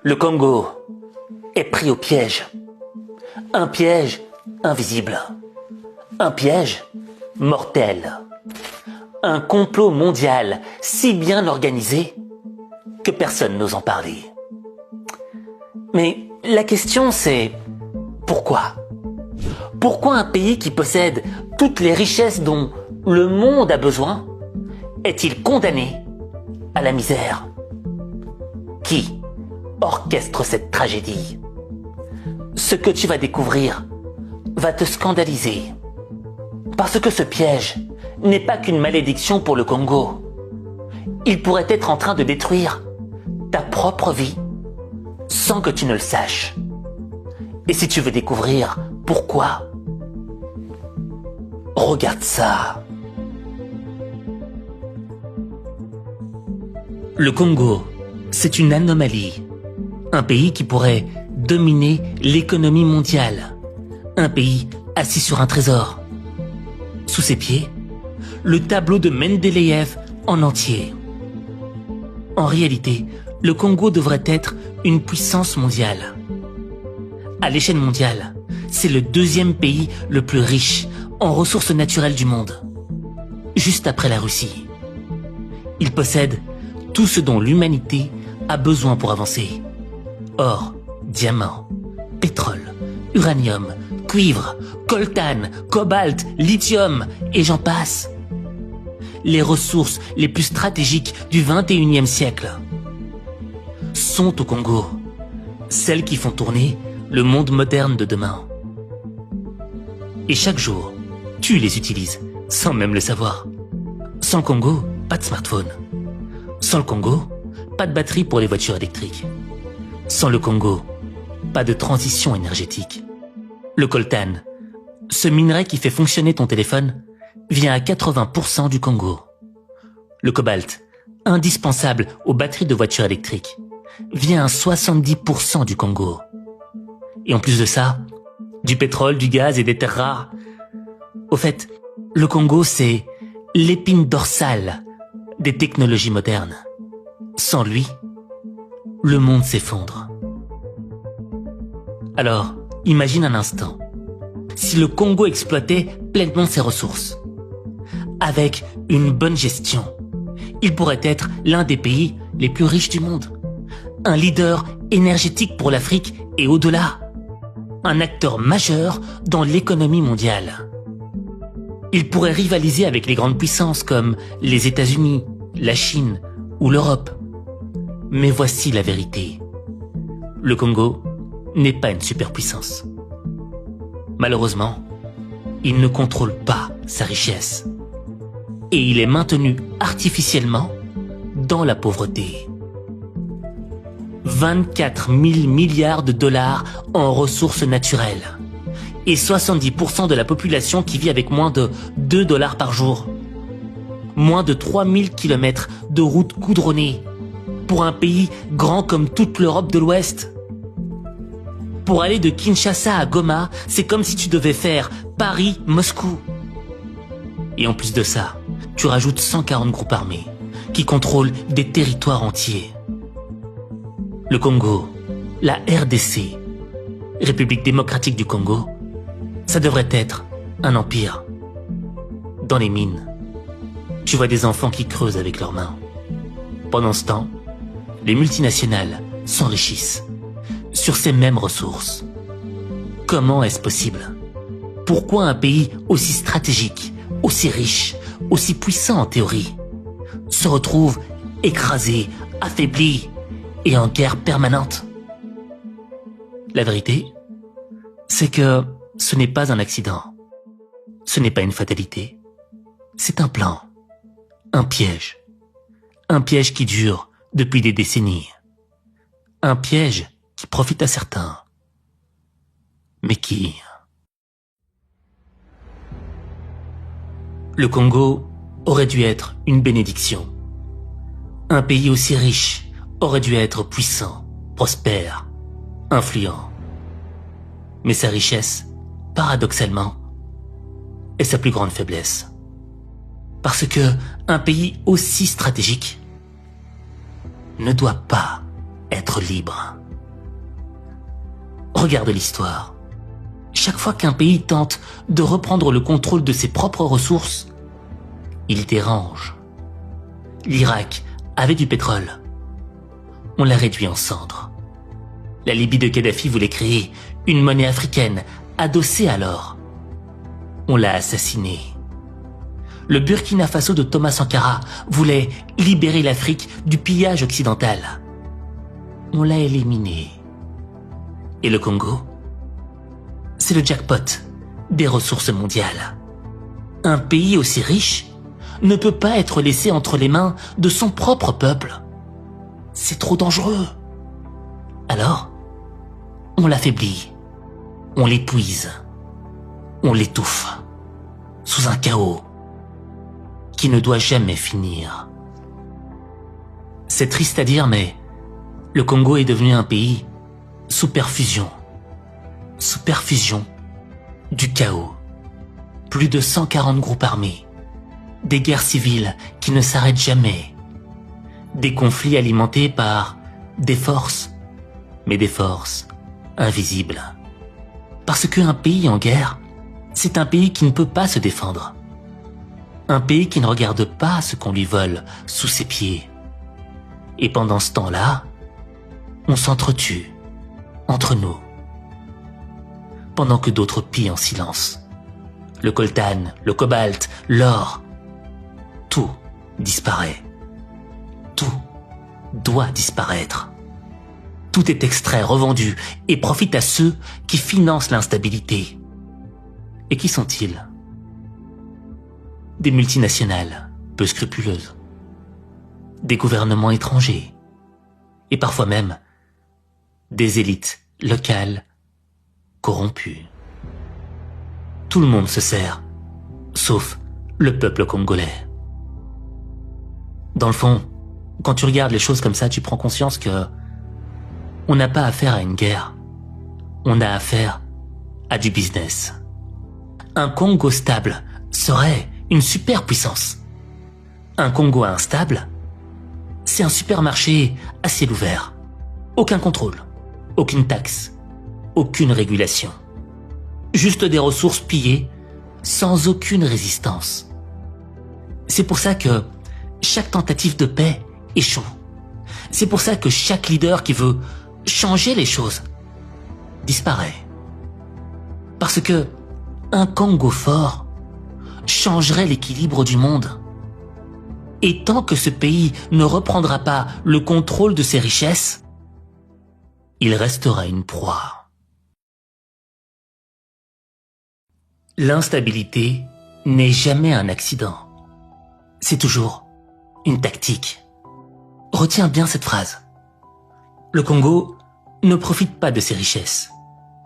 Le Congo est pris au piège. Un piège invisible. Un piège mortel. Un complot mondial si bien organisé que personne n'ose en parler. Mais la question c'est pourquoi ? Pourquoi un pays qui possède toutes les richesses dont le monde a besoin est-il condamné à la misère ? Qui orchestre cette tragédie ? Ce que tu vas découvrir va te scandaliser. Parce que ce piège n'est pas qu'une malédiction pour le Congo. Il pourrait être en train de détruire ta propre vie sans que tu ne le saches. Et si tu veux découvrir pourquoi, regarde ça. Le Congo, c'est une anomalie. Un pays qui pourrait dominer l'économie mondiale. Un pays assis sur un trésor. Sous ses pieds, le tableau de Mendeleïev en entier. En réalité, le Congo devrait être une puissance mondiale. À l'échelle mondiale, c'est le deuxième pays le plus riche en ressources naturelles du monde, juste après la Russie. Il possède tout ce dont l'humanité a besoin pour avancer. Or, diamants, pétrole, uranium, cuivre, coltan, cobalt, lithium, et j'en passe. Les ressources les plus stratégiques du XXIe siècle sont au Congo, celles qui font tourner le monde moderne de demain. Et chaque jour, tu les utilises sans même le savoir. Sans le Congo, pas de smartphone. Sans le Congo, pas de batterie pour les voitures électriques. Sans le Congo, pas de transition énergétique. Le coltan, ce minerai qui fait fonctionner ton téléphone, vient à 80% du Congo. Le cobalt, indispensable aux batteries de voitures électriques, vient à 70% du Congo. Et en plus de ça, du pétrole, du gaz et des terres rares. Au fait, le Congo, c'est l'épine dorsale des technologies modernes. Sans lui, le monde s'effondre. Alors, imagine un instant, si le Congo exploitait pleinement ses ressources, avec une bonne gestion, il pourrait être l'un des pays les plus riches du monde, un leader énergétique pour l'Afrique et au-delà, un acteur majeur dans l'économie mondiale. Il pourrait rivaliser avec les grandes puissances comme les États-Unis, la Chine ou l'Europe. Mais voici la vérité. Le Congo n'est pas une superpuissance. Malheureusement, il ne contrôle pas sa richesse. Et il est maintenu artificiellement dans la pauvreté. 24 000 milliards de dollars en ressources naturelles. Et 70% de la population qui vit avec moins de 2 dollars par jour. Moins de 3000 kilomètres de routes goudronnées. Pour un pays grand comme toute l'Europe de l'Ouest. Pour aller de Kinshasa à Goma, c'est comme si tu devais faire Paris-Moscou. Et en plus de ça, tu rajoutes 140 groupes armés qui contrôlent des territoires entiers. Le Congo, la RDC, République démocratique du Congo, ça devrait être un empire. Dans les mines, tu vois des enfants qui creusent avec leurs mains. Pendant ce temps, les multinationales s'enrichissent sur ces mêmes ressources. Comment est-ce possible ? Pourquoi un pays aussi stratégique, aussi riche, aussi puissant en théorie, se retrouve écrasé, affaibli et en guerre permanente ? La vérité, c'est que ce n'est pas un accident. Ce n'est pas une fatalité. C'est un plan. Un piège. Un piège qui dure depuis des décennies. Un piège qui profite à certains. Mais qui... Le Congo aurait dû être une bénédiction. Un pays aussi riche aurait dû être puissant, prospère, influent. Mais sa richesse, paradoxalement, est sa plus grande faiblesse. Parce que un pays aussi stratégique ne doit pas être libre. Regarde l'histoire. Chaque fois qu'un pays tente de reprendre le contrôle de ses propres ressources, il dérange. L'Irak avait du pétrole. On l'a réduit en cendres. La Libye de Kadhafi voulait créer une monnaie africaine adossée à l'or. On l'a assassiné. Le Burkina Faso de Thomas Sankara voulait libérer l'Afrique du pillage occidental. On l'a éliminé. Et le Congo ? C'est le jackpot des ressources mondiales. Un pays aussi riche ne peut pas être laissé entre les mains de son propre peuple. C'est trop dangereux. Alors, on l'affaiblit, on l'épuise, on l'étouffe, sous un chaos qui ne doit jamais finir. C'est triste à dire, mais le Congo est devenu un pays sous perfusion du chaos. Plus de 140 groupes armés, des guerres civiles qui ne s'arrêtent jamais, des conflits alimentés par des forces, mais des forces invisibles. Parce qu'un pays en guerre, c'est un pays qui ne peut pas se défendre. Un pays qui ne regarde pas ce qu'on lui vole sous ses pieds. Et pendant ce temps-là, on s'entretue, entre nous. Pendant que d'autres pillent en silence. Le coltan, le cobalt, l'or, tout disparaît. Tout doit disparaître. Tout est extrait, revendu et profite à ceux qui financent l'instabilité. Et qui sont-ils ? Des multinationales peu scrupuleuses, des gouvernements étrangers et parfois même des élites locales corrompues. Tout le monde se sert, sauf le peuple congolais. Dans le fond, quand tu regardes les choses comme ça, tu prends conscience que on n'a pas affaire à une guerre. On a affaire à du business. Un Congo stable serait une superpuissance. Un Congo instable, c'est un supermarché à ciel ouvert. Aucun contrôle, aucune taxe, aucune régulation. Juste des ressources pillées sans aucune résistance. C'est pour ça que chaque tentative de paix échoue. C'est pour ça que chaque leader qui veut changer les choses disparaît. Parce que un Congo fort changerait l'équilibre du monde. Et tant que ce pays ne reprendra pas le contrôle de ses richesses, il restera une proie. L'instabilité n'est jamais un accident. C'est toujours une tactique. Retiens bien cette phrase. Le Congo ne profite pas de ses richesses.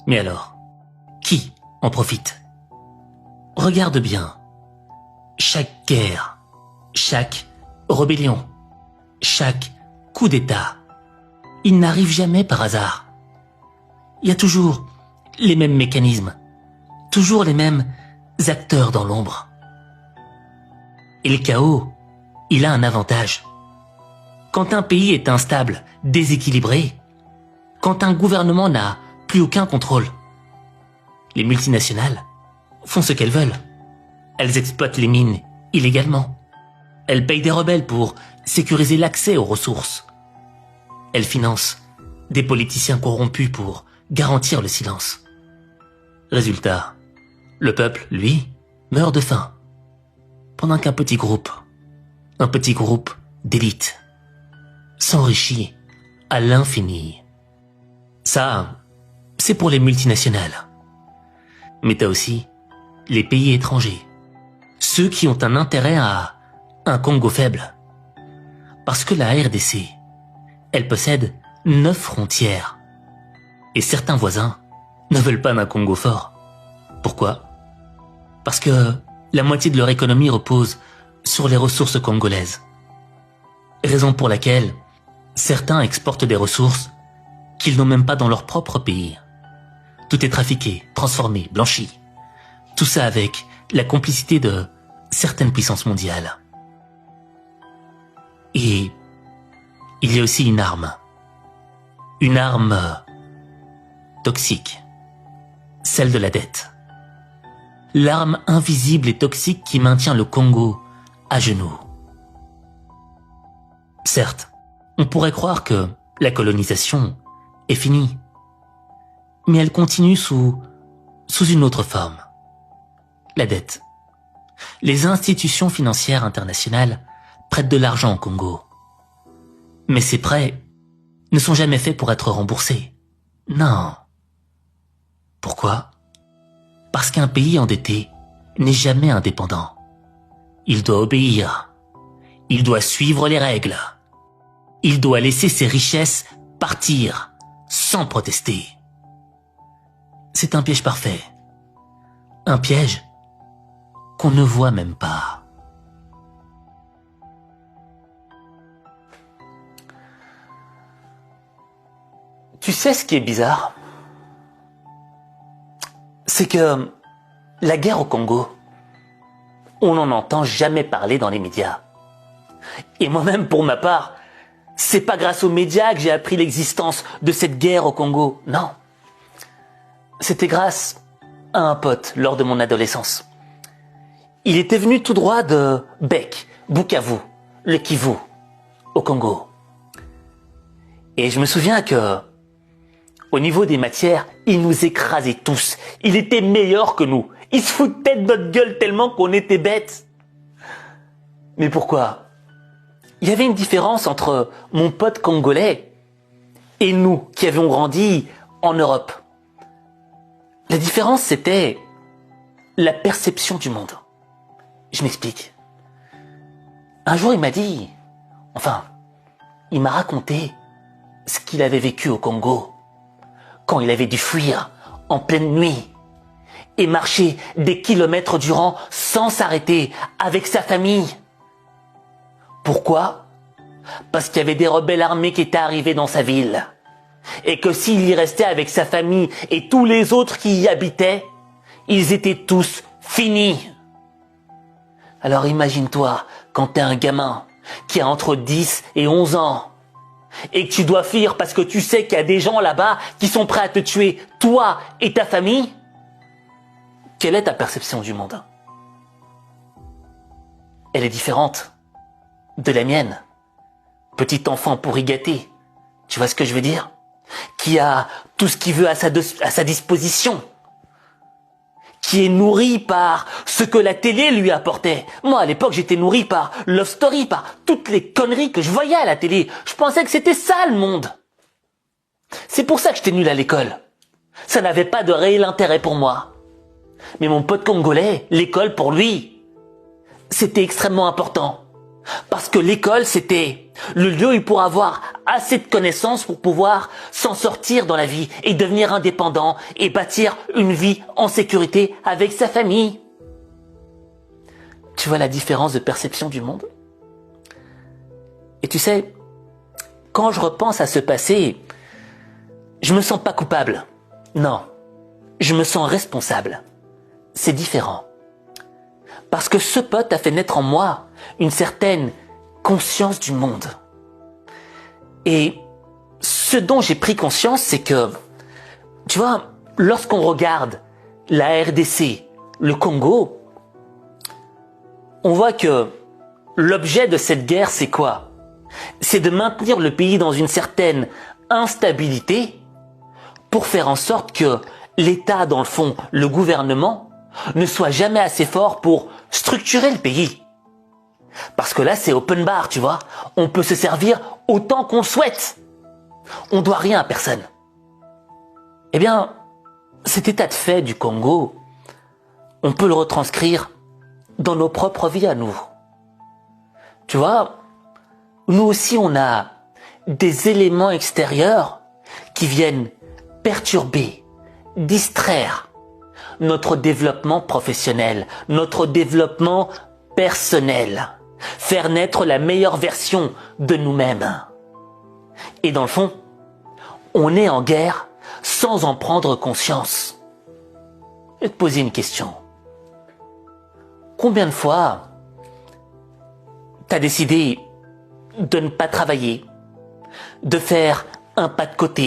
Mais alors, qui en profite ? Regarde bien. Chaque guerre, chaque rébellion, chaque coup d'État, il n'arrive jamais par hasard. Il y a toujours les mêmes mécanismes, toujours les mêmes acteurs dans l'ombre. Et le chaos, il a un avantage. Quand un pays est instable, déséquilibré, quand un gouvernement n'a plus aucun contrôle, les multinationales font ce qu'elles veulent. Elles exploitent les mines illégalement. Elles payent des rebelles pour sécuriser l'accès aux ressources. Elles financent des politiciens corrompus pour garantir le silence. Résultat, le peuple, lui, meurt de faim. Pendant qu'un petit groupe d'élite, s'enrichit à l'infini. Ça, c'est pour les multinationales. Mais t'as aussi les pays étrangers. Ceux qui ont un intérêt à un Congo faible. Parce que la RDC, elle possède 9 frontières. Et certains voisins ne veulent pas d'un Congo fort. Pourquoi ? Parce que la moitié de leur économie repose sur les ressources congolaises. Raison pour laquelle certains exportent des ressources qu'ils n'ont même pas dans leur propre pays. Tout est trafiqué, transformé, blanchi. Tout ça avec la complicité de certaines puissances mondiales. Et il y a aussi une arme. Une arme toxique, celle de la dette. L'arme invisible et toxique qui maintient le Congo à genoux. Certes, on pourrait croire que la colonisation est finie, mais elle continue sous une autre forme. La dette. Les institutions financières internationales prêtent de l'argent au Congo. Mais ces prêts ne sont jamais faits pour être remboursés. Non. Pourquoi ? Parce qu'un pays endetté n'est jamais indépendant. Il doit obéir. Il doit suivre les règles. Il doit laisser ses richesses partir sans protester. C'est un piège parfait. Un piège qu'on ne voit même pas. Tu sais ce qui est bizarre ? C'est que la guerre au Congo, on n'en entend jamais parler dans les médias. Et moi-même, pour ma part, c'est pas grâce aux médias que j'ai appris l'existence de cette guerre au Congo. Non. C'était grâce à un pote lors de mon adolescence. Il était venu tout droit de Bek, Bukavu, le Kivu, au Congo. Et je me souviens que, au niveau des matières, il nous écrasait tous. Il était meilleur que nous. Il se foutait de notre gueule tellement qu'on était bêtes. Mais pourquoi ? Il y avait une différence entre mon pote congolais et nous qui avions grandi en Europe. La différence, c'était la perception du monde. Je m'explique. Un jour, il m'a dit, il m'a raconté ce qu'il avait vécu au Congo, quand il avait dû fuir en pleine nuit et marcher des kilomètres durant sans s'arrêter avec sa famille. Pourquoi ? Parce qu'il y avait des rebelles armés qui étaient arrivés dans sa ville. Et que s'il y restait avec sa famille et tous les autres qui y habitaient, ils étaient tous finis. Alors imagine-toi quand t'es un gamin qui a entre 10 et 11 ans et que tu dois fuir parce que tu sais qu'il y a des gens là-bas qui sont prêts à te tuer, toi et ta famille. Quelle est ta perception du monde ? Elle est différente de la mienne. Petit enfant pourri gâté, tu vois ce que je veux dire ? Qui a tout ce qu'il veut à sa disposition, qui est nourri par ce que la télé lui apportait. Moi, à l'époque, j'étais nourri par Love Story, par toutes les conneries que je voyais à la télé. Je pensais que c'était ça, le monde. C'est pour ça que j'étais nul à l'école. Ça n'avait pas de réel intérêt pour moi. Mais mon pote congolais, l'école, pour lui, c'était extrêmement important. Parce que l'école, c'était le lieu où il pourrait avoir assez de connaissances pour pouvoir s'en sortir dans la vie et devenir indépendant et bâtir une vie en sécurité avec sa famille. Tu vois la différence de perception du monde ? Et tu sais, quand je repense à ce passé, je me sens pas coupable. Non, je me sens responsable. C'est différent. Parce que ce pote a fait naître en moi une certaine conscience du monde. Et ce dont j'ai pris conscience, c'est que, tu vois, lorsqu'on regarde la RDC, le Congo, on voit que l'objet de cette guerre, c'est quoi ? C'est de maintenir le pays dans une certaine instabilité pour faire en sorte que l'État, dans le fond, le gouvernement, ne soit jamais assez fort pour structurer le pays. Parce que là, c'est open bar, tu vois. On peut se servir autant qu'on le souhaite. On doit rien à personne. Eh bien, cet état de fait du Congo, on peut le retranscrire dans nos propres vies à nous. Tu vois, nous aussi, on a des éléments extérieurs qui viennent perturber, distraire notre développement professionnel, notre développement personnel, faire naître la meilleure version de nous-mêmes. Et dans le fond, on est en guerre sans en prendre conscience. Je vais te poser une question. Combien de fois t'as décidé de ne pas travailler, de faire un pas de côté,